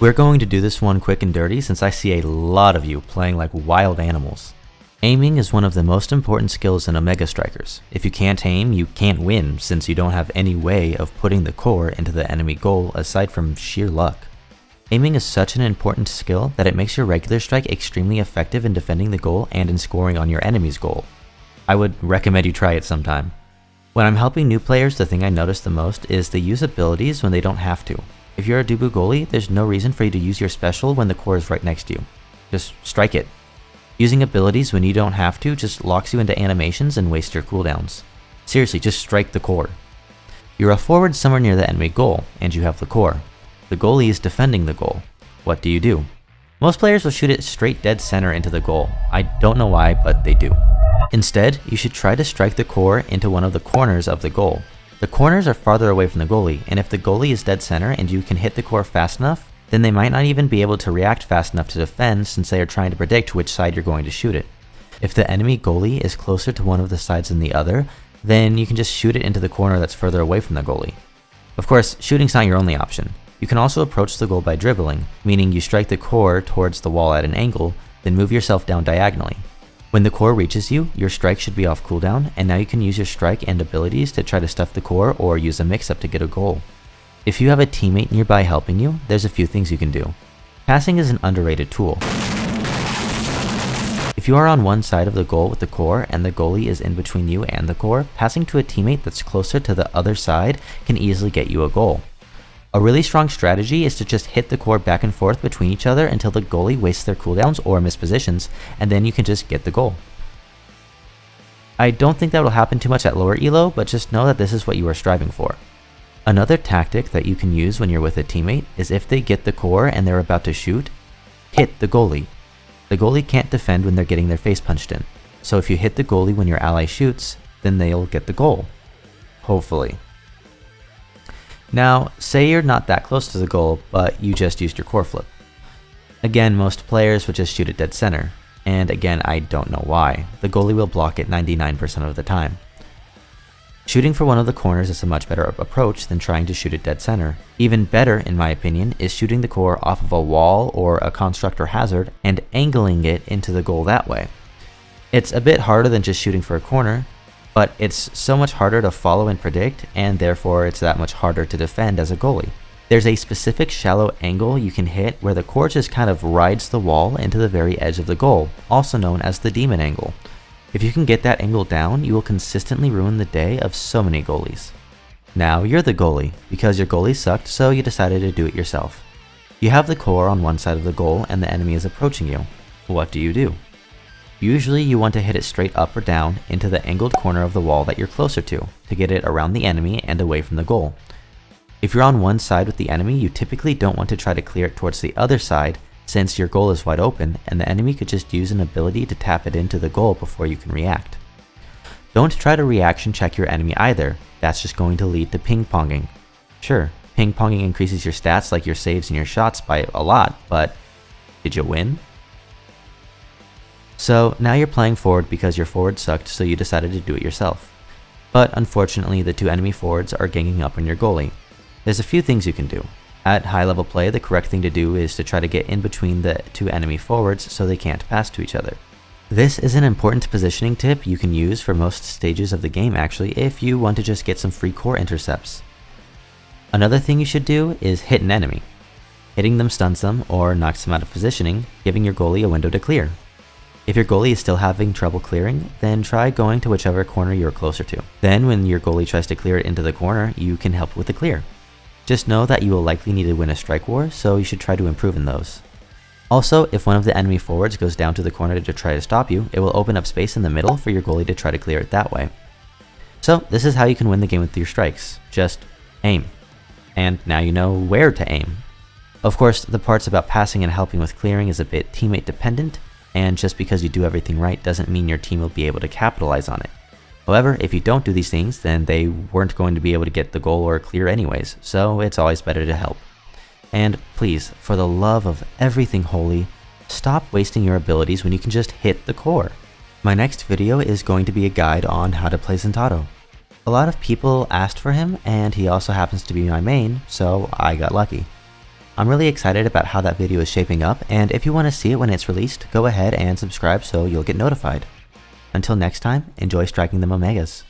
We're going to do this one quick and dirty since I see a lot of you playing like wild animals. Aiming is one of the most important skills in Omega Strikers. If you can't aim, you can't win since you don't have any way of putting the core into the enemy goal aside from sheer luck. Aiming is such an important skill that it makes your regular strike extremely effective in defending the goal and in scoring on your enemy's goal. I would recommend you try it sometime. When I'm helping new players, the thing I notice the most is they use abilities when they don't have to. If you're a Dubu goalie, there's no reason for you to use your special when the core is right next to you. Just strike it. Using abilities when you don't have to just locks you into animations and wastes your cooldowns. Seriously, just strike the core. You're a forward somewhere near the enemy goal, and you have the core. The goalie is defending the goal. What do? Most players will shoot it straight dead center into the goal. I don't know why, but they do. Instead, you should try to strike the core into one of the corners of the goal. The corners are farther away from the goalie, and if the goalie is dead center and you can hit the core fast enough, then they might not even be able to react fast enough to defend since they are trying to predict which side you're going to shoot it. If the enemy goalie is closer to one of the sides than the other, then you can just shoot it into the corner that's further away from the goalie. Of course, shooting's not your only option. You can also approach the goal by dribbling, meaning you strike the core towards the wall at an angle, then move yourself down diagonally. When the core reaches you, your strike should be off cooldown, and now you can use your strike and abilities to try to stuff the core or use a mix-up to get a goal. If you have a teammate nearby helping you, there's a few things you can do. Passing is an underrated tool. If you are on one side of the goal with the core and the goalie is in between you and the core, passing to a teammate that's closer to the other side can easily get you a goal. A really strong strategy is to just hit the core back and forth between each other until the goalie wastes their cooldowns or mispositions, and then you can just get the goal. I don't think that will happen too much at lower elo, but just know that this is what you are striving for. Another tactic that you can use when you're with a teammate is if they get the core and they're about to shoot, hit the goalie. The goalie can't defend when they're getting their face punched in, so if you hit the goalie when your ally shoots, then they'll get the goal. Hopefully. Now, say you're not that close to the goal, but you just used your core flip. Again, most players would just shoot it dead center, and again, I don't know why. The goalie will block it 99% of the time. Shooting for one of the corners is a much better approach than trying to shoot it dead center. Even better, in my opinion, is shooting the core off of a wall or a construct or hazard and angling it into the goal that way. It's a bit harder than just shooting for a corner, but it's so much harder to follow and predict, and therefore it's that much harder to defend as a goalie. There's a specific shallow angle you can hit where the core just kind of rides the wall into the very edge of the goal, also known as the demon angle. If you can get that angle down, you will consistently ruin the day of so many goalies. Now you're the goalie, because your goalie sucked, so you decided to do it yourself. You have the core on one side of the goal and the enemy is approaching you. What do? Usually you want to hit it straight up or down into the angled corner of the wall that you're closer to get it around the enemy and away from the goal. If you're on one side with the enemy, you typically don't want to try to clear it towards the other side since your goal is wide open and the enemy could just use an ability to tap it into the goal before you can react. Don't try to reaction check your enemy either, that's just going to lead to ping-ponging. Sure, ping-ponging increases your stats like your saves and your shots by a lot, but did you win? So now you're playing forward because your forward sucked, so you decided to do it yourself. But unfortunately the two enemy forwards are ganging up on your goalie. There's a few things you can do. At high level play, the correct thing to do is to try to get in between the two enemy forwards so they can't pass to each other. This is an important positioning tip you can use for most stages of the game actually if you want to just get some free core intercepts. Another thing you should do is hit an enemy. Hitting them stuns them or knocks them out of positioning, giving your goalie a window to clear. If your goalie is still having trouble clearing, then try going to whichever corner you're closer to. Then when your goalie tries to clear it into the corner, you can help with the clear. Just know that you will likely need to win a strike war, so you should try to improve in those. Also, if one of the enemy forwards goes down to the corner to try to stop you, it will open up space in the middle for your goalie to try to clear it that way. So this is how you can win the game with your strikes. Just aim. And now you know where to aim. Of course, the parts about passing and helping with clearing is a bit teammate dependent, and just because you do everything right doesn't mean your team will be able to capitalize on it. However, if you don't do these things, then they weren't going to be able to get the goal or clear anyways, so it's always better to help. And please, for the love of everything holy, stop wasting your abilities when you can just hit the core. My next video is going to be a guide on how to play Zentaro. A lot of people asked for him, and he also happens to be my main, so I got lucky. I'm really excited about how that video is shaping up, and if you want to see it when it's released, go ahead and subscribe so you'll get notified. Until next time, enjoy striking them Omegas.